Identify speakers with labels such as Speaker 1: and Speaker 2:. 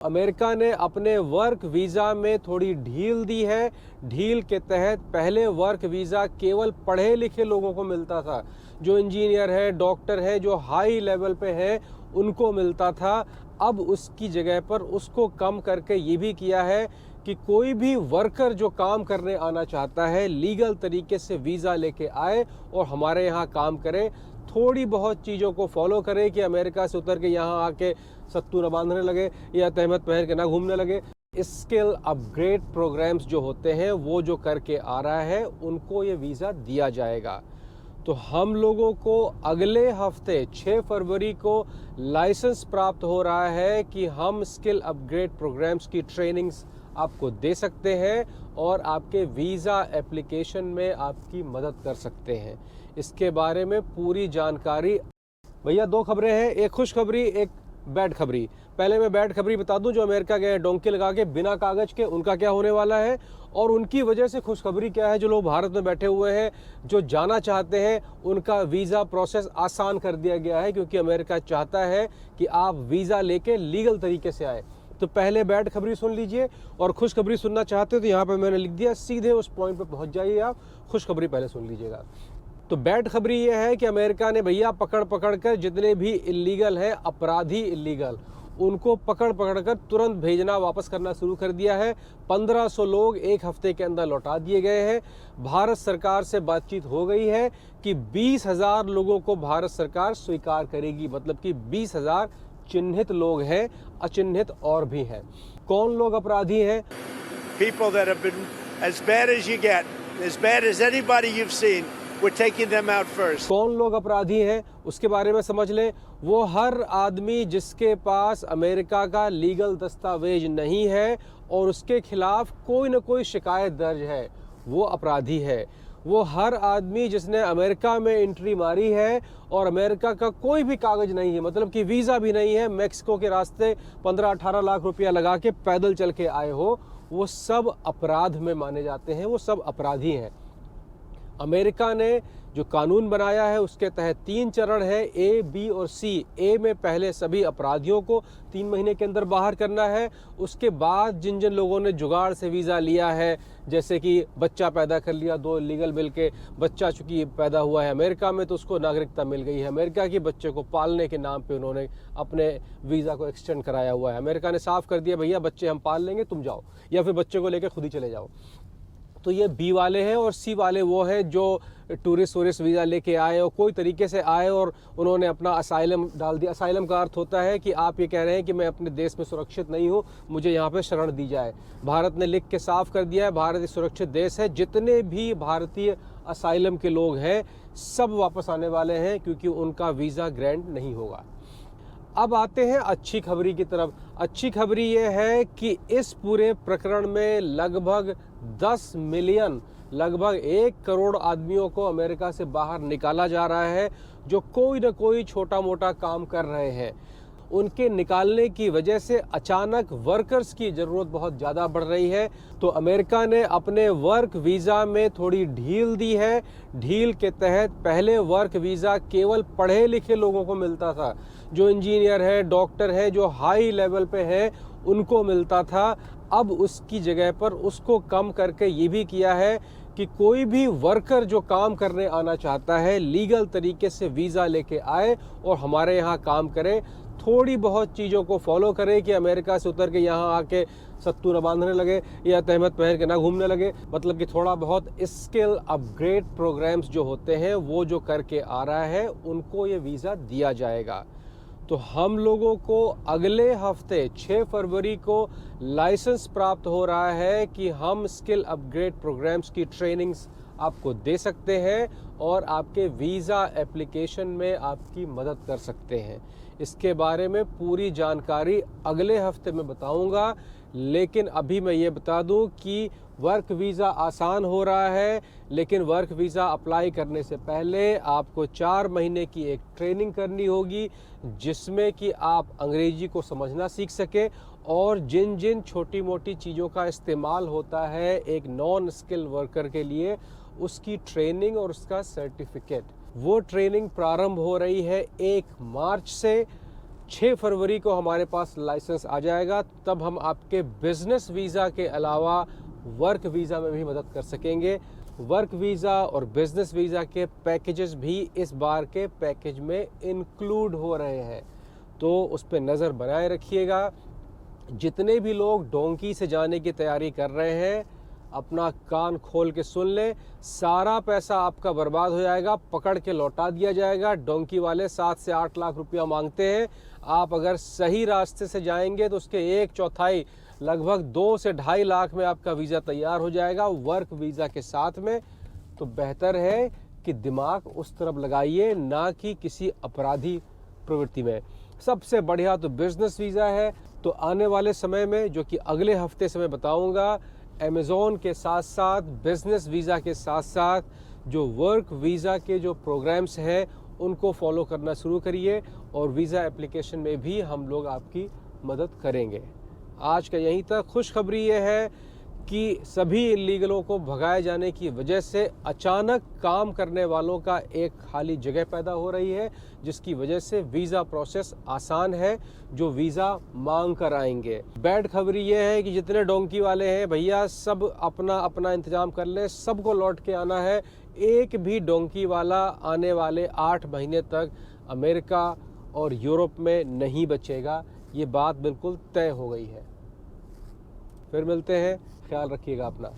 Speaker 1: America ने अपने work visa में थोड़ी ढील दी है। ढील के तहत पहले वर्क वीज़ा केवल पढ़े लिखे लोगों को मिलता था, जो इंजीनियर है, डॉक्टर है, जो हाई लेवल पे है, उनको मिलता था। अब उसकी जगह पर उसको कम करके ये भी किया है कि कोई भी वर्कर जो काम करने आना चाहता है लीगल तरीके से वीज़ा लेके आए और हमारे यहाँ काम करे। थोड़ी बहुत चीज़ों को फॉलो करे कि अमेरिका से उतर के यहाँ आके सत्तू न बांधने लगे या तहमत पहन के ना घूमने लगे। स्किल अपग्रेड प्रोग्राम्स जो होते हैं वो जो करके आ रहा है उनको ये वीज़ा दिया जाएगा। तो हम लोगों को अगले हफ्ते 6 फरवरी को लाइसेंस प्राप्त हो रहा है कि हम स्किल अपग्रेड प्रोग्राम्स की ट्रेनिंग्स आपको दे सकते हैं और आपके वीज़ा एप्लीकेशन में आपकी मदद कर सकते हैं। इसके बारे में पूरी जानकारी भैया, 2 खबरें हैं, एक खुशखबरी एक बैड खबरी। पहले मैं बैड खबरी बता दूं, जो अमेरिका गए डोंकी लगा के बिना कागज के, उनका क्या होने वाला है और उनकी वजह से खुशखबरी क्या है। जो लोग भारत में बैठे हुए हैं, जो जाना चाहते हैं, उनका वीज़ा प्रोसेस आसान कर दिया गया है, क्योंकि अमेरिका चाहता है कि आप वीज़ा लेके लीगल तरीके से आए। तो पहले बैड खबरी सुन लीजिए, और खुशखबरी सुनना चाहते हो तो यहाँ पर मैंने लिख दिया, सीधे उस पॉइंट पर पहुँच जाइए आप। खुशखबरी पहले सुन लीजिएगा। तो बैड खबरी ये है कि अमेरिका ने भैया पकड़ कर जितने भी इल्लीगल हैं, अपराधी इल्लीगल, उनको पकड़ कर तुरंत भेजना वापस करना शुरू कर दिया है। 1500 लोग एक हफ्ते के अंदर लौटा दिए गए हैं। भारत सरकार से बातचीत हो गई है कि 20,000 लोगों को भारत सरकार स्वीकार करेगी। मतलब कि 20,000 चिन्हित लोग हैं, अचिन्हित और भी हैं। कौन लोग अपराधी हैं?
Speaker 2: People that have been as bad as you get, as bad as anybody you've seen. We're taking them out first.
Speaker 1: कौन लोग अपराधी हैं उसके बारे में समझ लें। वो हर आदमी जिसके पास अमेरिका का लीगल दस्तावेज नहीं है और उसके खिलाफ कोई न कोई शिकायत दर्ज है, वो अपराधी है। वो हर आदमी जिसने अमेरिका में एंट्री मारी है और अमेरिका का कोई भी कागज नहीं है, मतलब कि वीज़ा भी नहीं है, मैक्सिको के रास्ते 15-18 लाख रुपया लगा के पैदल चल के आए हो, वो सब अपराध में माने जाते हैं, वो सब अपराधी हैं। अमेरिका ने जो कानून बनाया है उसके तहत 3 चरण है, ए, बी और सी। ए में पहले सभी अपराधियों को 3 महीने के अंदर बाहर करना है। उसके बाद जिन जिन लोगों ने जुगाड़ से वीज़ा लिया है, जैसे कि बच्चा पैदा कर लिया 2 लीगल मिल के, बच्चा चूंकि पैदा हुआ है अमेरिका में तो उसको नागरिकता मिल गई है अमेरिका की, बच्चे को पालने के नाम पे उन्होंने अपने वीज़ा को एक्सटेंड कराया हुआ है। अमेरिका ने साफ कर दिया, भैया बच्चे हम पाल लेंगे, तुम जाओ, या फिर बच्चे को लेकर खुद ही चले जाओ। तो ये बी वाले हैं। और सी वाले वो हैं जो टूरिस्ट वीज़ा लेके आए और कोई तरीके से आए और उन्होंने अपना असाइलम डाल दिया। असाइलम का अर्थ होता है कि आप ये कह रहे हैं कि मैं अपने देश में सुरक्षित नहीं हूँ, मुझे यहाँ पे शरण दी जाए। भारत ने लिख के साफ कर दिया है, भारत एक सुरक्षित देश है। जितने भी भारतीय असाइलम के लोग हैं सब वापस आने वाले हैं, क्योंकि उनका वीज़ा ग्रांट नहीं होगा। अब आते हैं अच्छी खबरी की तरफ। अच्छी खबरी ये है कि इस पूरे प्रकरण में लगभग 10 मिलियन, लगभग 1 करोड़ आदमियों को अमेरिका से बाहर निकाला जा रहा है, जो कोई न कोई छोटा मोटा काम कर रहे हैं। उनके निकालने की वजह से अचानक वर्कर्स की ज़रूरत बहुत ज़्यादा बढ़ रही है। तो अमेरिका ने अपने वर्क वीज़ा में थोड़ी ढील दी है। ढील के तहत पहले वर्क वीज़ा केवल पढ़े लिखे लोगों को मिलता था, जो इंजीनियर है, डॉक्टर है, जो हाई लेवल पे है, उनको मिलता था। अब उसकी जगह पर उसको कम करके ये भी किया है कि कोई भी वर्कर जो काम करने आना चाहता है लीगल तरीके से वीज़ा लेके आए और हमारे यहाँ काम करे। थोड़ी बहुत चीज़ों को फॉलो करे कि अमेरिका से उतर के यहाँ आके सत्तू न बांधने लगे या तहमत पहन के ना घूमने लगे। मतलब कि थोड़ा बहुत स्किल अपग्रेड प्रोग्राम्स जो होते हैं वो जो करके आ रहा है उनको ये वीज़ा दिया जाएगा। तो हम लोगों को अगले हफ्ते 6 फरवरी को लाइसेंस प्राप्त हो रहा है कि हम स्किल अपग्रेड प्रोग्राम्स की ट्रेनिंग्स आपको दे सकते हैं और आपके वीज़ा एप्लीकेशन में आपकी मदद कर सकते हैं। इसके बारे में पूरी जानकारी अगले हफ्ते में बताऊंगा, लेकिन अभी मैं ये बता दूं कि वर्क वीज़ा आसान हो रहा है, लेकिन वर्क वीज़ा अप्लाई करने से पहले आपको 4 महीने की एक ट्रेनिंग करनी होगी, जिसमें कि आप अंग्रेजी को समझना सीख सके और जिन जिन छोटी मोटी चीज़ों का इस्तेमाल होता है एक नॉन स्किल वर्कर के लिए, उसकी ट्रेनिंग और उसका सर्टिफिकेट। वो ट्रेनिंग प्रारंभ हो रही है 1 मार्च से 6 फरवरी को हमारे पास लाइसेंस आ जाएगा, तब हम आपके बिजनेस वीज़ा के अलावा वर्क वीज़ा में भी मदद कर सकेंगे। वर्क वीज़ा और बिजनेस वीज़ा के पैकेजेस भी इस बार के पैकेज में इंक्लूड हो रहे हैं, तो उस पर नज़र बनाए रखिएगा। जितने भी लोग डोंकी से जाने की तैयारी कर रहे हैं, अपना कान खोल के सुन ले, सारा पैसा आपका बर्बाद हो जाएगा, पकड़ के लौटा दिया जाएगा। डोंकी वाले 7 से 8 लाख रुपया मांगते हैं। आप अगर सही रास्ते से जाएंगे तो उसके 1/4 लगभग 2 से 2.5 लाख में आपका वीज़ा तैयार हो जाएगा वर्क वीज़ा के साथ में। तो बेहतर है कि दिमाग उस तरफ लगाइए, ना कि किसी अपराधी प्रवृत्ति में। सबसे बढ़िया तो बिजनेस वीज़ा है। तो आने वाले समय में, जो कि अगले हफ्ते से मैं बताऊंगा, अमेज़ॉन के साथ साथ बिजनेस वीज़ा के साथ साथ जो वर्क वीज़ा के जो प्रोग्राम्स हैं उनको फॉलो करना शुरू करिए, और वीज़ा एप्लीकेशन में भी हम लोग आपकी मदद करेंगे। आज का यहीं तक। खुशखबरी ये है कि सभी इल्लीगलों को भगाए जाने की वजह से अचानक काम करने वालों का एक खाली जगह पैदा हो रही है, जिसकी वजह से वीज़ा प्रोसेस आसान है, जो वीज़ा मांग कर आएंगे। बैड खबरी ये है कि जितने डोंकी वाले हैं भैया, सब अपना अपना इंतजाम कर लें, सबको लौट के आना है। एक भी डोंकी वाला आने वाले 8 महीने तक अमेरिका और यूरोप में नहीं बचेगा। ये बात बिल्कुल तय हो गई है। फिर मिलते हैं, ख्याल रखिएगा अपना।